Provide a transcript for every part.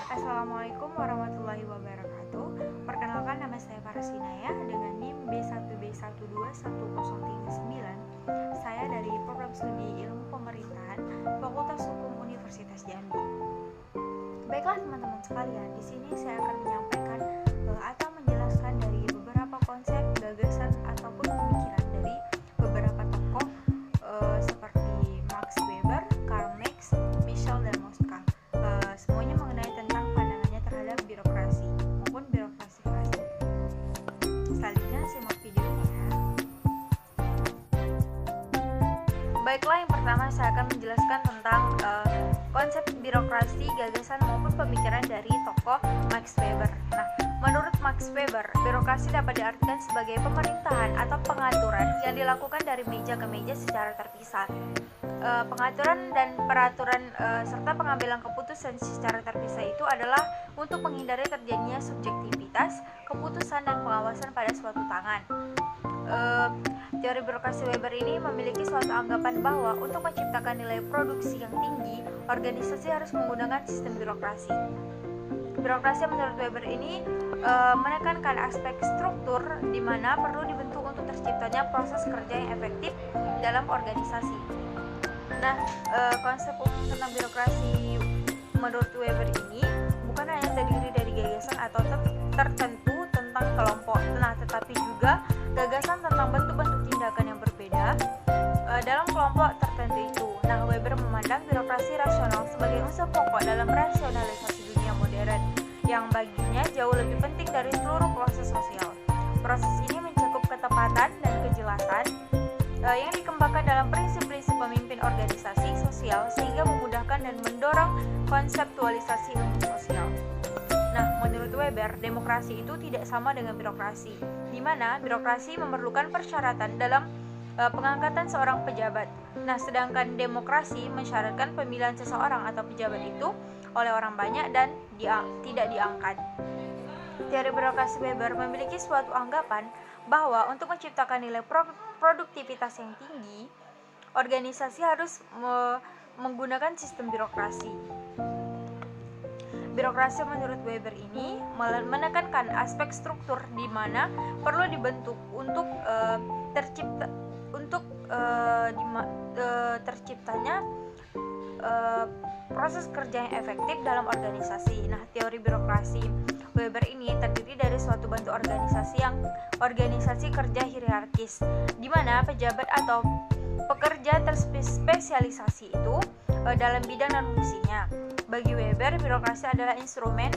Assalamualaikum warahmatullahi wabarakatuh. Perkenalkan, nama saya Faras Hinaya dengan NIM B1B1211039. Saya dari Program Studi Ilmu Pemerintahan Fakultas Hukum Universitas Jambi. Baiklah teman-teman sekalian, di sini saya akan menyampaikan atau menjelaskan dari beberapa konsep, gagasan ataupun pemikiran dari beberapa tokoh seperti Max Weber, Karl Marx, Michel dan Moskal. Semuanya mengenai tentang pandangannya terhadap birokrasi maupun birokrasi klasik. Selanjutnya simak videonya ya. Baiklah, yang pertama saya akan menjelaskan tentang konsep birokrasi, gagasan maupun pemikiran dari tokoh Max Weber. Nah, menurut Max Weber, birokrasi dapat diartikan sebagai pemerintahan atau pengaturan yang dilakukan dari meja ke meja secara terpisah. Pengaturan dan peraturan serta pengambilan keputusan secara terpisah itu adalah untuk menghindari terjadinya subjektivitas, keputusan dan pengawasan pada suatu tangan. Teori birokrasi Weber ini memiliki suatu anggapan bahwa untuk menciptakan nilai produksi yang tinggi, organisasi harus menggunakan sistem birokrasi. Birokrasi menurut Weber ini menekankan aspek struktur di mana perlu dibentuk untuk terciptanya proses kerja yang efektif dalam organisasi. Nah, konsep umum tentang birokrasi menurut Weber ini bukan hanya terdiri dari gagasan atau tertentu tentang kelompok, tetapi juga gagasan tentang bentuk-bentuk tindakan yang berbeda dalam kelompok tertentu itu. Nah, Weber memandang birokrasi rasional sebagai unsur pokok dalam rasionalisasi dunia modern yang baginya jauh lebih penting dari seluruh proses sosial. Proses ini mencakup ketepatan dan kejelasan yang dikembangkan dalam prinsip-prinsip pemimpin organisasi sosial sehingga memudahkan dan mendorong konseptualisasi ilmu sosial. Nah, menurut Weber, demokrasi itu tidak sama dengan birokrasi, di mana birokrasi memerlukan persyaratan dalam pengangkatan seorang pejabat. Nah, sedangkan demokrasi mensyaratkan pemilihan seseorang atau pejabat itu oleh orang banyak dan tidak diangkat. Teori birokrasi Weber memiliki suatu anggapan bahwa untuk menciptakan nilai produktivitas yang tinggi, organisasi harus menggunakan sistem birokrasi. Birokrasi menurut Weber ini menekankan aspek struktur di mana perlu dibentuk untuk terciptanya proses kerja yang efektif dalam organisasi. Nah, teori birokrasi Weber ini terdiri dari suatu bentuk organisasi kerja hierarkis, di mana pejabat atau pekerja terspesialisasi itu dalam bidang dan fungsinya. Bagi Weber, birokrasi adalah instrumen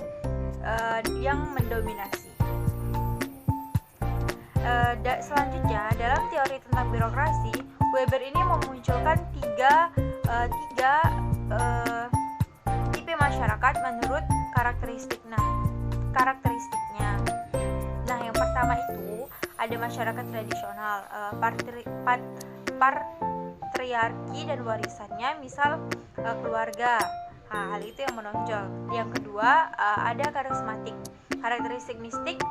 yang mendominasi. Selanjutnya, dalam teori tentang birokrasi, Weber ini memunculkan tiga tipe masyarakat menurut karakteristiknya. Nah, yang pertama itu ada masyarakat tradisional, patriarki dan warisannya, misal keluarga. Nah, hal itu yang menonjol. Yang kedua ada karismatik, karakteristik mistik,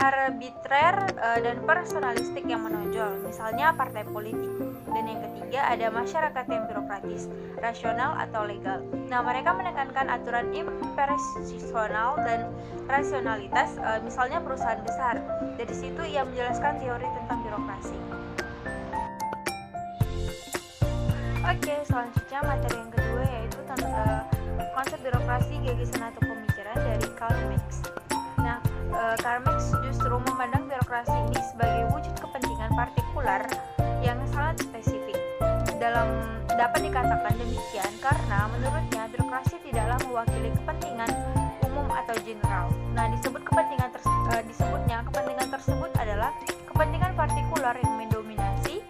arbitrer dan personalistik yang menonjol, misalnya partai politik. Dan yang ketiga ada masyarakat yang birokratis, rasional atau legal. Nah, mereka menekankan aturan impersonal dan rasionalitas, misalnya perusahaan besar. Dari situ ia menjelaskan teori tentang birokrasi. Oke, selanjutnya materi yang kedua yaitu tentang konsep birokrasi, gagasan atau pemikiran dari Karl Marx. Nah, Karl Marx justru memandang birokrasi ini sebagai wujud kepentingan partikular yang sangat spesifik. Dapat dikatakan demikian karena menurutnya birokrasi tidaklah mewakili kepentingan umum atau general. Nah, disebutnya kepentingan tersebut adalah kepentingan partikular yang mendominasi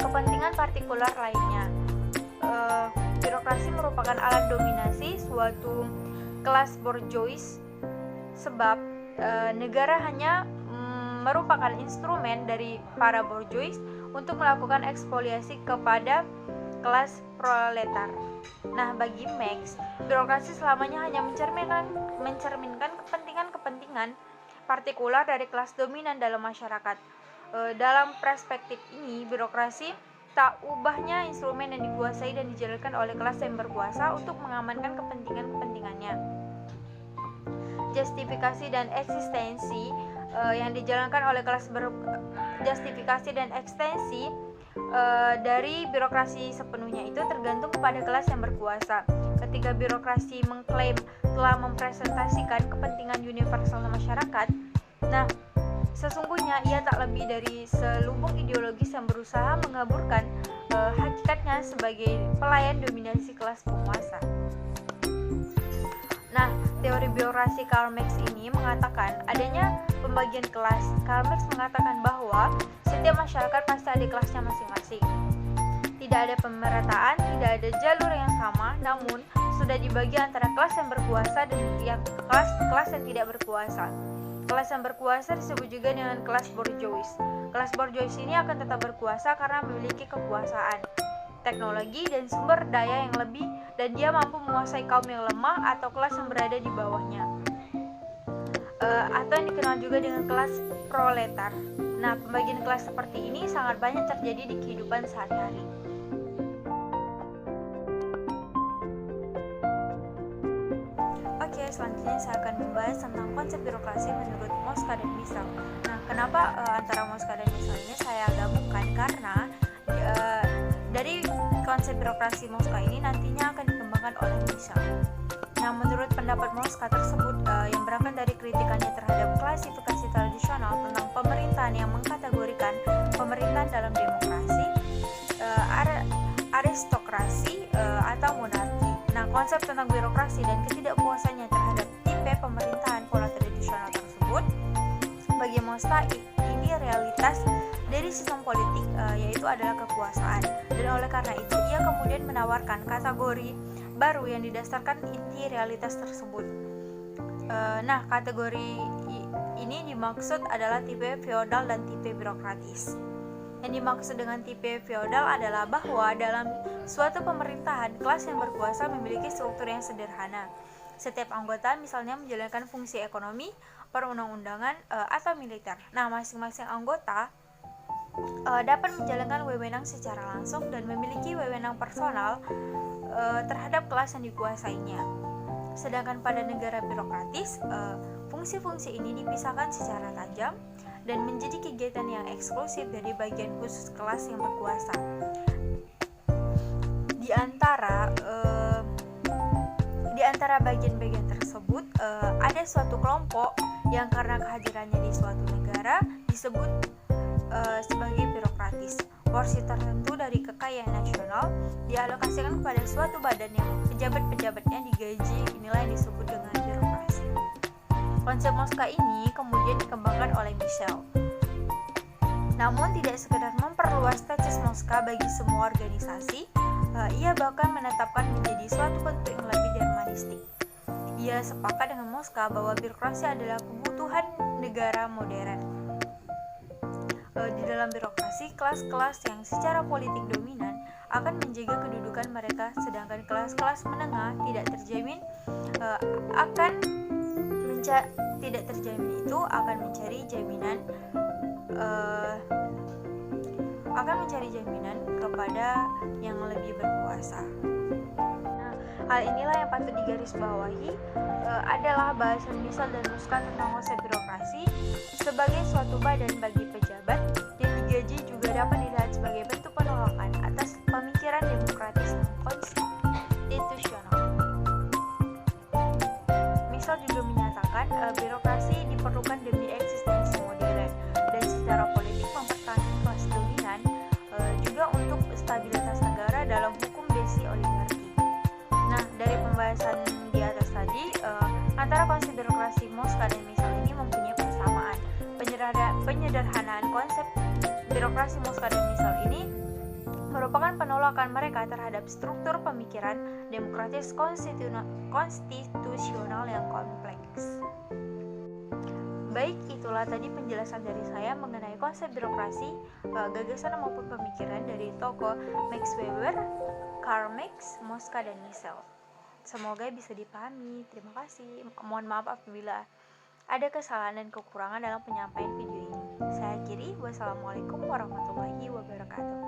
kepentingan partikular lainnya. Birokrasi merupakan alat dominasi suatu kelas borjuis sebab negara hanya merupakan instrumen dari para borjuis untuk melakukan ekspoliasi kepada kelas proletar. Nah, bagi Marx, birokrasi selamanya hanya mencerminkan kepentingan partikular dari kelas dominan dalam masyarakat. Dalam perspektif ini, birokrasi tak ubahnya instrumen yang dikuasai dan dijalankan oleh kelas yang berkuasa untuk mengamankan kepentingan-kepentingannya. Justifikasi dan eksistensi yang dijalankan oleh justifikasi dan ekstensi dari birokrasi sepenuhnya itu tergantung kepada kelas yang berkuasa. Ketika birokrasi mengklaim telah mempresentasikan kepentingan universal masyarakat, nah sesungguhnya ia tak lebih dari selubung ideologis yang berusaha mengaburkan hakikatnya sebagai pelayan dominasi kelas penguasa. Nah, teori birokrasi Karl Marx ini mengatakan adanya pembagian kelas. Karl Marx mengatakan bahwa setiap masyarakat pasti ada kelasnya masing-masing. Tidak ada pemerataan, tidak ada jalur yang sama, namun sudah dibagi antara kelas yang berkuasa dan kelas yang tidak berkuasa. Kelas yang berkuasa disebut juga dengan kelas bourgeois. Kelas bourgeois ini akan tetap berkuasa karena memiliki kekuasaan, teknologi, dan sumber daya yang lebih, dan dia mampu menguasai kaum yang lemah atau kelas yang berada di bawahnya, atau yang dikenal juga dengan kelas proletar. Nah, pembagian kelas seperti ini sangat banyak terjadi di kehidupan sehari-hari. Oke, selanjutnya saya akan membahas tentang konsep birokrasi menurut Mosca dan Michel. Nah, kenapa antara Mosca dan Michel ini saya gabungkan? Karena dari konsep birokrasi Mosca ini nantinya akan dikembangkan oleh Michel. Nah, menurut pendapat Mosca tersebut yang berangkat dari kritikannya terhadap klasifikasi tradisional tentang pemerintahan yang mengkategorikan pemerintahan dalam demokrasi, aristokrasi, atau monarki. Nah, konsep tentang birokrasi dan ketidakpuasannya terhadap tipe pemerintahan pola tradisional tersebut bagi Mosca ini realitas dari sistem politik, yaitu adalah kekuasaan, dan oleh karena itu ia kemudian menawarkan kategori baru yang didasarkan inti realitas tersebut. Nah, kategori ini dimaksud adalah tipe feodal dan tipe birokratis. Yang dimaksud dengan tipe feodal adalah bahwa dalam suatu pemerintahan, kelas yang berkuasa memiliki struktur yang sederhana. Setiap anggota misalnya menjalankan fungsi ekonomi, perundang-undangan, atau militer. Nah, masing-masing anggota dapat menjalankan wewenang secara langsung dan memiliki wewenang personal terhadap kelas yang dikuasainya. Sedangkan pada negara birokratis, fungsi-fungsi ini dipisahkan secara tajam dan menjadi kegiatan yang eksklusif dari bagian khusus kelas yang berkuasa. Di antara bagian-bagian tersebut ada suatu kelompok yang karena kehadirannya di suatu negara disebut sebagai birokratis. Porsi tertentu dari kekayaan nasional dialokasikan kepada suatu badan yang pejabat-pejabatnya digaji. Inilah yang disebut dengan birokrasi. Konsep Mosca ini kemudian dikembangkan oleh Michel. Namun tidak sekedar memperluas tesis Mosca bagi semua organisasi, ia bahkan menetapkan menjadi suatu bentuk yang lebih dermanistik. Ia sepakat dengan Mosca bahwa birokrasi adalah kebutuhan negara modern. Di dalam birokrasi, kelas-kelas yang secara politik dominan akan menjaga kedudukan mereka, sedangkan kelas-kelas menengah tidak terjamin akan mencari jaminan kepada yang lebih berkuasa. Nah, hal inilah yang patut digarisbawahi adalah bahasan Michel dan Mosca tentang konsep birokrasi sebagai suatu badan bagi pejabat yang digaji juga dapat dilihat sebagai bentuk penolakan atas pemikiran demokratis dan konstitusional. Michel juga menyatakan birokrasi diperlukan demi eksistensi modern dan secara politik mempertahankan kelas dominan, juga untuk stabilitas negara dalam hukum besi oligarki. Nah, dari pembahasan di atas tadi, antara konsep birokrasi Mosca dan Michel ini mempunyai persamaan. Penyederhanaan konsep birokrasi Mosca dan Michel ini merupakan penolakan mereka terhadap struktur pemikiran demokratis konstitusional yang kompleks. Baik, itulah tadi penjelasan dari saya mengenai konsep birokrasi, gagasan maupun pemikiran dari tokoh Max Weber, Karl Marx, Mosca, dan Michel. Semoga bisa dipahami. Terima kasih. Mohon maaf apabila ada kesalahan dan kekurangan dalam penyampaian video ini. Saya akhiri. Wassalamualaikum warahmatullahi wabarakatuh.